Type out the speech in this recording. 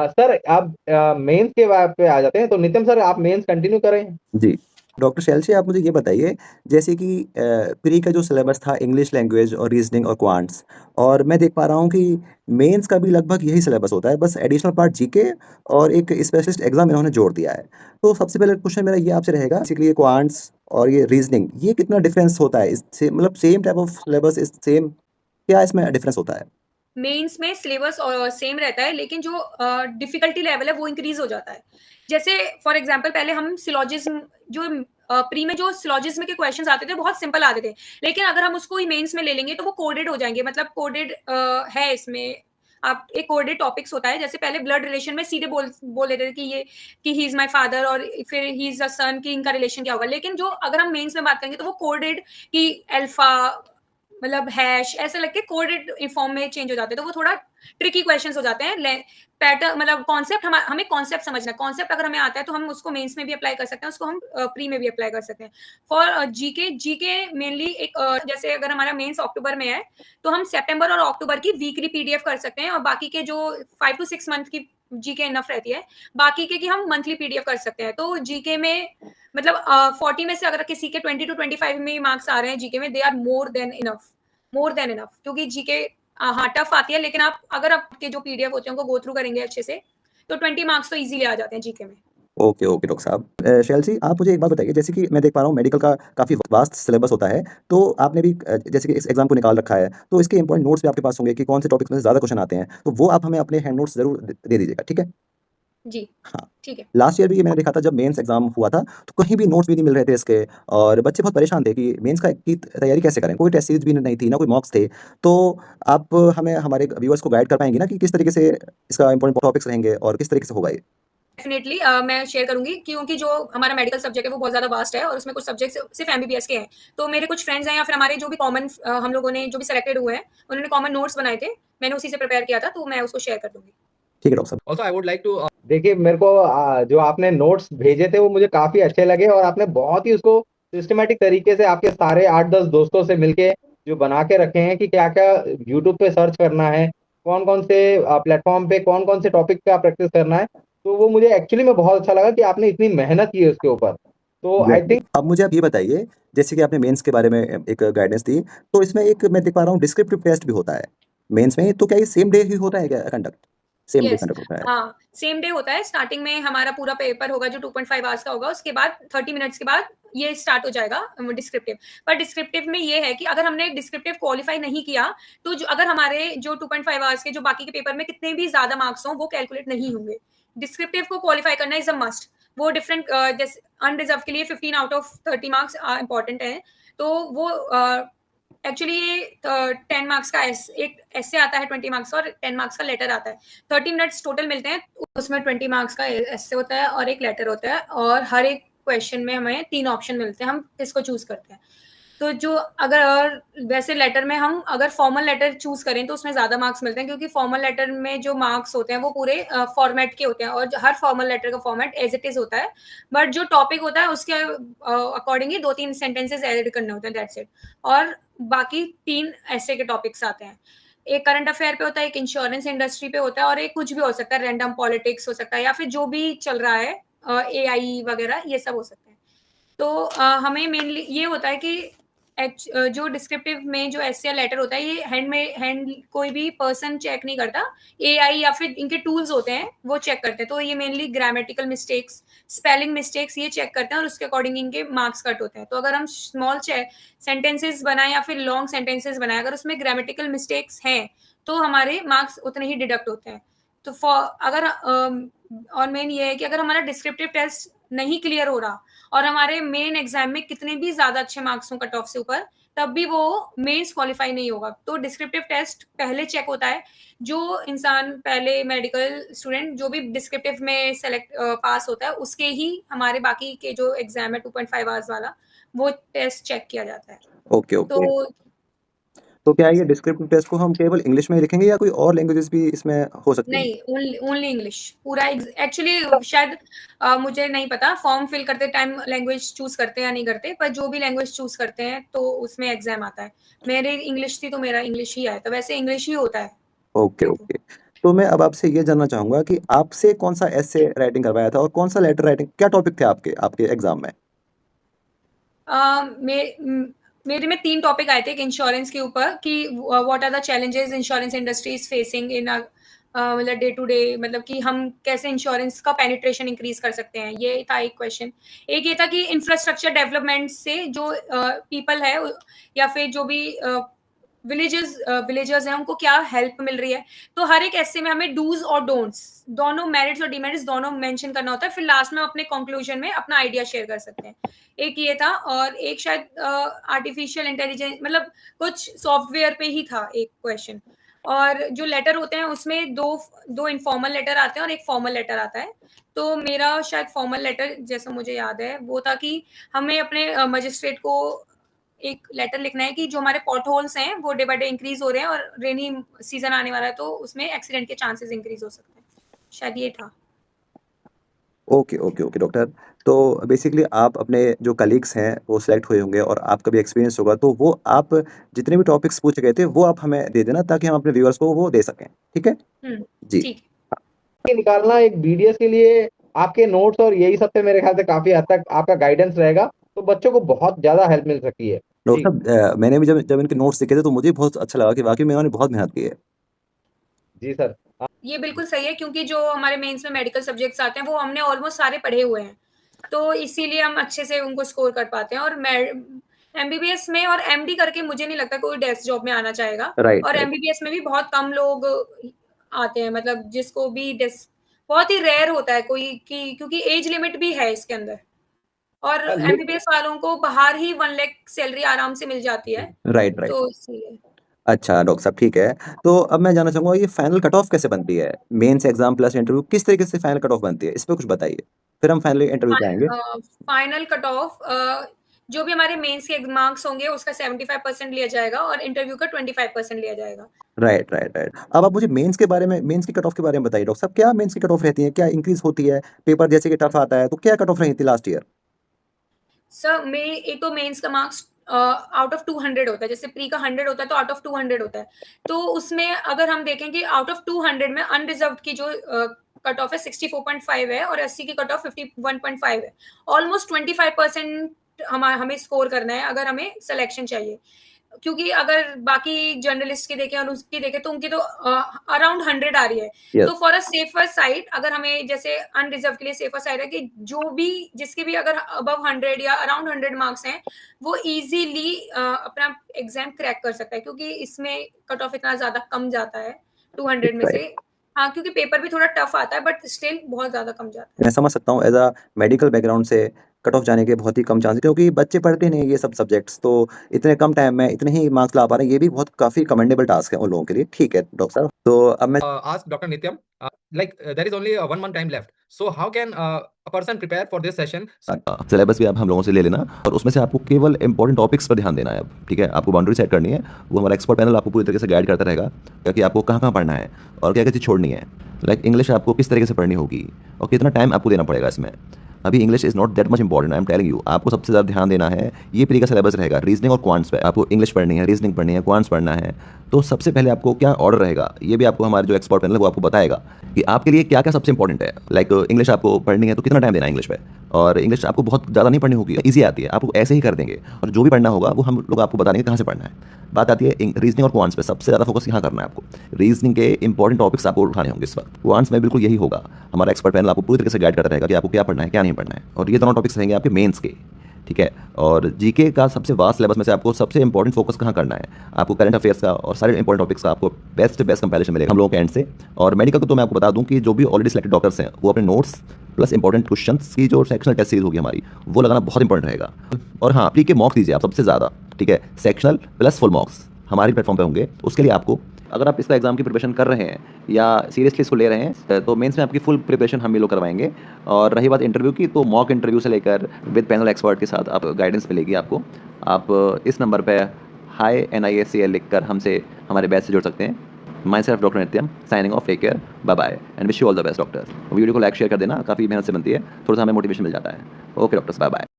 Sir आप mains के पे आ जाते हैं, तो नितिन सर आप मेंस कंटिन्यू करें। जी। डॉक्टर शैलशी आप मुझे ये बताइए, जैसे कि प्री का जो सिलेबस था इंग्लिश लैंग्वेज और रीजनिंग और क्वांट्स, और मैं देख पा रहा हूँ कि मेंस का भी लगभग यही सिलेबस होता है, बस एडिशनल पार्ट जीके और एक स्पेशलिस्ट एग्जाम इन्होंने जोड़ दिया है। तो सबसे पहले क्वेश्चन मेरा ये आपसे रहेगा, बेसिकली ये क्वांट्स और ये रीजनिंग, ये कितना डिफरेंस होता है इससे, मतलब same type of syllabus is same, क्या इसमें डिफरेंस होता है? मेंस में सिलेबस सेम रहता है, लेकिन जो डिफिकल्टी लेवल है वो इंक्रीज हो जाता है। जैसे फॉर एग्जांपल पहले हम सिलॉजिज्म जो प्री में जो सिलॉजिज्म के क्वेश्चंस आते थे बहुत सिंपल आते थे, लेकिन अगर हम उसको ही मेंस में ले लेंगे तो वो कोडेड हो जाएंगे। मतलब कोडेड है इसमें। आप एक कोडेड टॉपिक्स होता है, जैसे पहले ब्लड रिलेशन में सीधे बोल देते थे कि ये कि ही इज माय फादर, और फिर ही इज अ सन, कि इनका रिलेशन क्या होगा। लेकिन जो अगर हम मेंस में बात करेंगे तो वो कोडेड कि अल्फा, मतलब हैश ऐसे लग के कोडेड फॉर्म में चेंज हो जाते हैं, तो वो थोड़ा ट्रिकी क्वेश्चंस हो जाते हैं। पैटर्न मतलब कॉन्सेप्ट, हमें कॉन्सेप्ट समझना है। कॉन्सेप्ट अगर हमें आता है तो हम उसको मेंस में भी अप्लाई कर सकते हैं, उसको हम प्री में भी अप्लाई कर सकते हैं। फॉर जीके, जीके मेनली एक जैसे अगर हमारा मेंस अक्टूबर में है तो हम सितंबर और अक्टूबर की वीकली पीडीएफ कर सकते हैं, और बाकी के जो 5 to 6 मंथ की जीके इनफ रहती है, बाकी के की हम मंथली पीडीएफ कर सकते हैं। तो जीके में मतलब 40 में से अगर किसी के 20 to 25 में मार्क्स आ रहे हैं जीके में, they are more than enough, क्योंकि जीके हाँ टफ आती है, लेकिन आप अगर आपके जो पीडीएफ होते हैं उनको गो थ्रू करेंगे अच्छे से तो 20 मार्क्स तो इजीली आ जाते हैं जीके में। ओके, ओके डॉक्टर साहब। शैलसी आप मुझे एक बात बताइए, जैसे कि मैं देख पा रहा हूँ मेडिकल का काफ़ी वास्ट सिलेबस होता है, तो आपने भी जैसे कि इस एग्जाम को निकाल रखा है, तो इसके इंपॉर्टेंट नोट्स भी आपके पास होंगे कि कौन से टॉपिक्स में से ज़्यादा क्वेश्चन आते हैं, तो वो आप हमें अपने हैंड नोट्स ज़रूर दे दीजिएगा, ठीक है? जी हाँ। ठीक है। लास्ट ईयर भी ये मैंने देखा था, जब मेंस एग्जाम हुआ था तो कहीं भी नोट्स भी नहीं मिल रहे थे इसके, और बच्चे बहुत परेशान थे कि मेंस का की तैयारी कैसे करें, कोई टेस्ट सीरीज भी नहीं थी ना कोई मॉक्स थे। तो आप हमें हमारे व्यूअर्स को गाइड कर पाएंगे ना कि किस तरीके से इसका इंपॉर्टेंट टॉपिक्स रहेंगे और किस तरीके से होगा ये? डेफिनेटली मैं शेयर करूंगी, क्योंकि जो हमारा मेडिकल सब्जेक्ट है वो बहुत ज्यादा वास्ट है, और उसमें कुछ सब्जेक्ट सिर्फ एमबीबीएस के हैं। तो मेरे कुछ फ्रेंड्स हैं या फिर हमारे जो भी कॉमन हम लोगों ने जो भी सेलेक्टेड हुए हैं उन्होंने कॉमन नोट्स बनाए थे, मैंने उसी से प्रिपेयर किया था, तो मैं उसको शेयर कर दूंगी। ठीक है डॉक्टर साहब। Also I would like to देखिए, मेरे को जो आपने नोट्स भेजे थे वो मुझे काफी अच्छे लगे, और आपने बहुत ही उसको सिस्टमेटिक तरीके से आपके सारे 8-10 दोस्तों से मिलके जो बना के रखे हैं कि क्या क्या यूट्यूब पे सर्च करना है, कौन कौन से प्लेटफॉर्म पे कौन कौन से टॉपिक पे आप प्रैक्टिस करना है। तो वो मुझे एक्चुअली में बहुत अच्छा लगा कि आपने इतनी मेहनत की है उसके ऊपर। तो आई एग्जैक्टली। थिंक अब मुझे आप ये बताइए, जैसे कि आपने मेंस के बारे में एक गाइडेंस दी, तो इसमें एक मैं देख पा रहा हूँ डिस्क्रिप्टिव टेस्ट भी होता है मेंस में, तो क्या ये सेम डे ही होता है क्या conduct? Same day yes. Conduct होता है? हाँ, सेम डे होता है। स्टार्टिंग में हमारा पूरा पेपर होगा जो 2.5 आवर्स का होगा, उसके बाद 30 मिनट्स के बाद ये स्टार्ट हो जाएगा डिस्क्रिप्टिव। पर डिस्क्रिप्टिव में ये है कि अगर हमने डिस्क्रिप्टिव क्वालिफाई नहीं किया तो जो अगर हमारे जो 2.5 आवर्स के जो बाकी के पेपर में कितने भी ज्यादा मार्क्स हों वो कैलकुलेट नहीं होंगे। डिस्क्रिप्टिव को क्वालिफाई करना इज अ मस्ट। वो डिफरेंट जैसे अनरिजर्व के लिए 15 आउट ऑफ 30 मार्क्स इंपॉर्टेंट है। तो वो एक्चुअली ये 10 मार्क्स का एक ऐसे आता है, 20 मार्क्स और 10 मार्क्स का लेटर आता है। 30 मिनट्स टोटल मिलते हैं, उसमें 20 मार्क्स का ऐसे होता है और एक लेटर होता है, और हर एक क्वेश्चन में हमें 3 ऑप्शन मिलते हैं, हम किसको चूज करते हैं। तो जो अगर और वैसे लेटर में हम अगर फॉर्मल लेटर चूज करें तो उसमें ज्यादा मार्क्स मिलते हैं, क्योंकि फॉर्मल लेटर में जो मार्क्स होते हैं वो पूरे फॉर्मेट के होते हैं, और हर फॉर्मल लेटर का फॉर्मेट एज इट इज होता है। बट जो टॉपिक होता है उसके अकॉर्डिंगली 2-3 सेंटेंसेस एड करने होते हैं, दैट्स इट। और बाकी 3 ऐसे के टॉपिक्स आते हैं। एक करंट अफेयर पे होता है, एक इंश्योरेंस इंडस्ट्री पे होता है, और एक कुछ भी हो सकता है, रैंडम पॉलिटिक्स हो सकता है, या फिर जो भी चल रहा है एआई वगैरह ये सब हो सकता है। तो हमें मेनली ये होता है कि जो डिस्क्रिप्टिव में जो एस लेटर होता है ये हैंड कोई भी पर्सन चेक नहीं करता। एआई या फिर इनके टूल्स होते हैं वो चेक करते हैं। तो ये mainly grammatical mistakes, spelling mistakes ये चेक करते हैं, और उसके अकॉर्डिंग इनके मार्क्स कट होते हैं। तो अगर हम स्मॉल सेंटेंसेस बनाए या फिर लॉन्ग सेंटेंसेस बनाए, अगर उसमें ग्रामेटिकल मिस्टेक्स हैं तो हमारे मार्क्स उतने ही डिडक्ट होते हैं। तो फॉर अगर और मेन ये है कि अगर हमारा डिस्क्रिप्टिव टेस्ट नहीं क्लियर हो रहा और हमारे मेन एग्जाम में कितने भी ज्यादा अच्छे मार्क्स हो कट ऑफ से ऊपर, तब भी वो मेंस क्वालिफाई नहीं होगा। तो डिस्क्रिप्टिव टेस्ट पहले चेक होता है। जो इंसान पहले मेडिकल स्टूडेंट जो भी डिस्क्रिप्टिव में सेलेक्ट पास होता है उसके ही हमारे बाकी के जो एग्जाम है 2.5 आवर्स वाला वो टेस्ट चेक किया जाता है। Okay, okay. तो तो क्या ये डिस्क्रिप्टिव टेस्ट को हम केवल इंग्लिश में ही लिखेंगे या कोई और लैंग्वेजेस भी इसमें हो सकती हैं? नहीं, ओनली इंग्लिश पूरा। एक्चुअली शायद मुझे नहीं पता फॉर्म फिल करते टाइम लैंग्वेज चूज करते हैं या नहीं करते, पर जो भी लैंग्वेज चूज करते हैं तो उसमें एग्जाम आता है। मेरे इंग्लिश थी तो मेरा इंग्लिश ही आया, तो वैसे इंग्लिश ही होता है ओके, देखो। ओके। तो मैं अब आपसे ये जानना चाहूँगा कि आपसे कौन-सा एसे राइटिंग करवाया था और कौन-सा लेटर राइटिंग, क्या टॉपिक थे आपके आपके एग्ज़ाम में? मेरे में 3 टॉपिक आए थे एक इंश्योरेंस के ऊपर कि what are the challenges insurance industry is facing in मतलब डे टू डे, मतलब कि हम कैसे इंश्योरेंस का पेनिट्रेशन इंक्रीज़ कर सकते हैं, ये था एक क्वेश्चन। एक ये था कि इंफ्रास्ट्रक्चर डेवलपमेंट से जो पीपल है या फिर जो भी विलेजर्स हैं उनको क्या हेल्प मिल रही है। तो हर एक एस्से में हमें डूज़ और डोंट्स दोनों मेरिट्स और डिमेरिट्स दोनों मेंशन करना होता है, फिर लास्ट में अपने कंक्लूजन में अपना आइडिया शेयर कर सकते हैं। एक ये था और एक शायद आर्टिफिशियल इंटेलिजेंस मतलब कुछ सॉफ्टवेयर पे ही था एक क्वेश्चन। और जो लेटर होते हैं उसमें 2 इन्फॉर्मल लेटर आते हैं और एक फॉर्मल लेटर आता है। तो मेरा शायद फॉर्मल लेटर जैसा मुझे याद है वो था कि हमें अपने मजिस्ट्रेट को एक लेटर लिखना है कि जो हमारे पॉट होल्स हैं वो डे बाय डे इंक्रीज़ हो रहे हैं और रेनी सीज़न आने वाला है तो उसमें एक्सीडेंट के चांसेस इंक्रीज़ हो सकते हैं। शायद ये था। Okay, okay, okay doctor. तो बेसिकली आप अपने जो कलीग्स हैं वो सेलेक्ट हुए होंगे और आपका भी एक्सपीरियंस होगा, तो वो आप जितने भी टॉपिक्स पूछे गए थे वो आप हमें दे देना ताकि हम अपने व्यूअर्स को वो दे सकें, ठीक है? हुँ, जी। ठीक। ये निकालना एक बीडीएस के लिए आपके नोट्स और यही सब से मेरे ख्याल से काफ़ी हद तक आपका गाइडेंस रहेगा, तो बच्चों को बहुत ज़्यादा हेल्प मिल सकती है। डॉक्टर जी, साहब मैंने भी जब जब इनके नोट्स देखे थे तो मुझे बहुत अच्छा लगा कि वाक़ई में इन्होंने बहुत मेहनत की है। जी सर। ये बिल्कुल सही है क्योंकि जो हमारे मेंस में मेडिकल सब्जेक्ट्स आते हैं वो हमने ऑलमोस्ट सारे पढ़े हुए हैं। तो इसीलिए हम अच्छे से उनको स्कोर कर पाते हैं और मैं एमबीबीएस में और एमडी करके मुझे नहीं लगता कोई डेस्क जॉब में आना चाहेगा राइट, और राइट। एमबीबीएस में भी बहुत कम लोग आते हैं मतलब जिसको भी डेस्क बहुत ही रेयर होता है कोई कि क्योंकि एज लिमिट भी है इसके अंदर और लेकिन एमबीबीएस वालों को बाहर ही 1 लाख सैलरी आराम से मिल जाती है, राइट, राइट। तो इसलिए। अच्छा डॉक्टर साहब ठीक है। तो अब मैं जानना चाहूँगा ये फाइनल कट ऑफ कैसे बनती है? मेंस एग्ज़ाम प्लस इंटरव्यू किस तरीके से फाइनल कट ऑफ बनती है? इस पे कुछ बताइए। फिर हम फाइनली इंटरव्यू पे आएँगे। फाइनल कट ऑफ जो भी हमारे मेंस के मार्क्स होंगे उसका 75% लिया जाएगा और इंटरव्यू का 25% लिया जाएगा। Right, right, right. अब आप मुझे मेंस की कट ऑफ के बारे में बताइए डॉक्टर साहब, क्या मेंस की कट ऑफ रहती है? क्या इंक्रीज़ होती है? पेपर जैसे कि टफ आता है, तो क्या कट ऑफ रही थी लास्ट ईयर? सर एक तो मेंस का मार्क्स आउट ऑफ 200 होता है, जैसे प्री का 100 होता है तो आउट ऑफ 200 होता है। तो उसमें अगर हम देखें कि आउट ऑफ 200 में अनरिजर्व्ड की जो कट ऑफ है 64.5 है और एससी की कट ऑफ 51.5 है। ऑलमोस्ट 25% हमें स्कोर करना है अगर हमें सिलेक्शन चाहिए। क्योंकि अगर बाकी जर्नलिस्ट की देखें और उसकी देखें तो उनकी तो अराउंड 100 आ रही है। यस, तो फॉर अ सेफर साइड अगर हमें जैसे अनरिजर्व के लिए सेफर साइड है कि जो भी जिसके भी अगर अबव 100 या अराउंड 100 मार्क्स हैं वो इजीली अपना एग्जाम क्रैक कर सकता है क्योंकि इसमें कट ऑफ इतना ज्यादा कम जाता है 200 में राइट। से। हाँ, क्योंकि पेपर भी थोड़ा टफ आता है बट स्टिल बहुत ज्यादा कम जाता है। मैं समझ सकता हूँ एज़ अ मेडिकल बैकग्राउंड से कट ऑफ जाने के बहुत ही कम चांस, क्योंकि बच्चे पढ़ते नहीं ये सब सब्जेक्ट्स, तो इतने कम टाइम में इतने ही मार्क्स ला पा रहे हैं, ये भी बहुत काफ़ी कमेंडेबल टास्क है उन लोगों के लिए। ठीक है डॉक्टर साहब, तो अब मैं Ask Dr. Nityam, there is only 1 month time left. So how can a person prepare for this session? Syllabus भी आप हम लोगों से ले लेना और उसमें से आपको केवल इंपॉर्टेंट टॉपिक्स पर ध्यान देना है अब, ठीक है? आपको बाउंड्री सेट करनी है, वो हमारा एक्सपर्ट पैनल आपको पूरी तरीके से गाइड करता रहेगा कि आपको कहाँ-कहाँ पढ़ना है और क्या-क्या चीज़ छोड़नी है। लाइक इंग्लिश आपको किस तरीके से पढ़नी होगी और कितना टाइम आपको देना पड़ेगा इसमें। अभी English is not that much important, I am telling you. आपको सबसे ज़्यादा ध्यान देना है, ये प्री का सिलेबस रहेगा रीजनिंग और क्वांट्स पे। आपको इंग्लिश पढ़नी है, रीजनिंग पढ़नी है, क्वांट्स पढ़ना है, तो सबसे पहले आपको क्या ऑर्डर रहेगा, ये भी आपको हमारे जो एक्सपर्ट पैनल है वो आपको बताएगा कि आपके लिए क्या-क्या सबसे इंपॉर्टेंट है। लाइक इंग्लिश आपको पढ़नी है तो कितना टाइम देना है इंग्लिश पे, और इंग्लिश आपको बहुत ज़्यादा नहीं पढ़नी होगी, ईज़ी आती है, आपको ऐसे ही कर देंगे और जो भी पढ़ना होगा वो हम लोग आपको बता देंगे कहाँ से पढ़ना है। बात आती है रीजनिंग और क्वांट्स पे, सबसे ज़्यादा फोकस यहाँ करना है आपको। रीजनिंग के इंपॉर्टेंट टॉपिक्स आपको उठाने होंगे इस वक्त। क्वांट्स में बिल्कुल यही होगा, हमारा एक्सपर्ट पैनल आपको पूरी तरीके से गाइड करता रहेगा कि आपको क्या पढ़ना है, क्या नहीं पढ़ना है, और ये दोनों टॉपिक्स रहेंगे आपके मेंस के, ठीक है? और जीके का सबसे वास्ट सिलेबस में से आपको सबसे इंपॉर्टेंट फोकस कहाँ करना है, आपको करंट अफेयर्स का और सारे इंपॉर्टेंट टॉपिक्स का आपको बेस्ट कंपैरिजन मिलेगा हम लोगों के एंड से। और मेडिकल को तो मैं आपको बता दूं कि जो भी ऑलरेडी सिलेक्टेड डॉक्टर्स हैं वो अपने नोट्स प्लस इंपॉर्टेंट क्वेश्चंस की जो सेक्शनल टेस्ट सीरीज होगी हमारी, वो लगाना बहुत इंपॉर्टेंट रहेगा। और हाँ, प्री के मॉक्स दीजिए आप सबसे ज़्यादा, ठीक है? सेक्शनल प्लस फुल मॉक्स हमारी प्लेटफॉर्म पे होंगे। उसके लिए आपको, अगर आप इसका एग्जाम की प्रिपरेशन कर रहे हैं या सीरियसली इसको ले रहे हैं, तो मेंस में आपकी फुल प्रिपरेशन हम ये लोग करवाएंगे। और रही बात इंटरव्यू की, तो मॉक इंटरव्यू से लेकर विद पैनल एक्सपर्ट के साथ आप गाइडेंस मिलेगी आपको। आप इस नंबर पे हाई NISCL लिखकर हमसे, हमारे बैच से जुड़ सकते हैं। Myself doctor Nityam, signing off, take care, bye bye and wish you all the best doctor. Video को लाइक शेयर कर देना, काफ़ी मेहनत से बनती है, थोड़ा सा हमें मोटिवेशन मिल जाता है। Okay doctors, bye bye.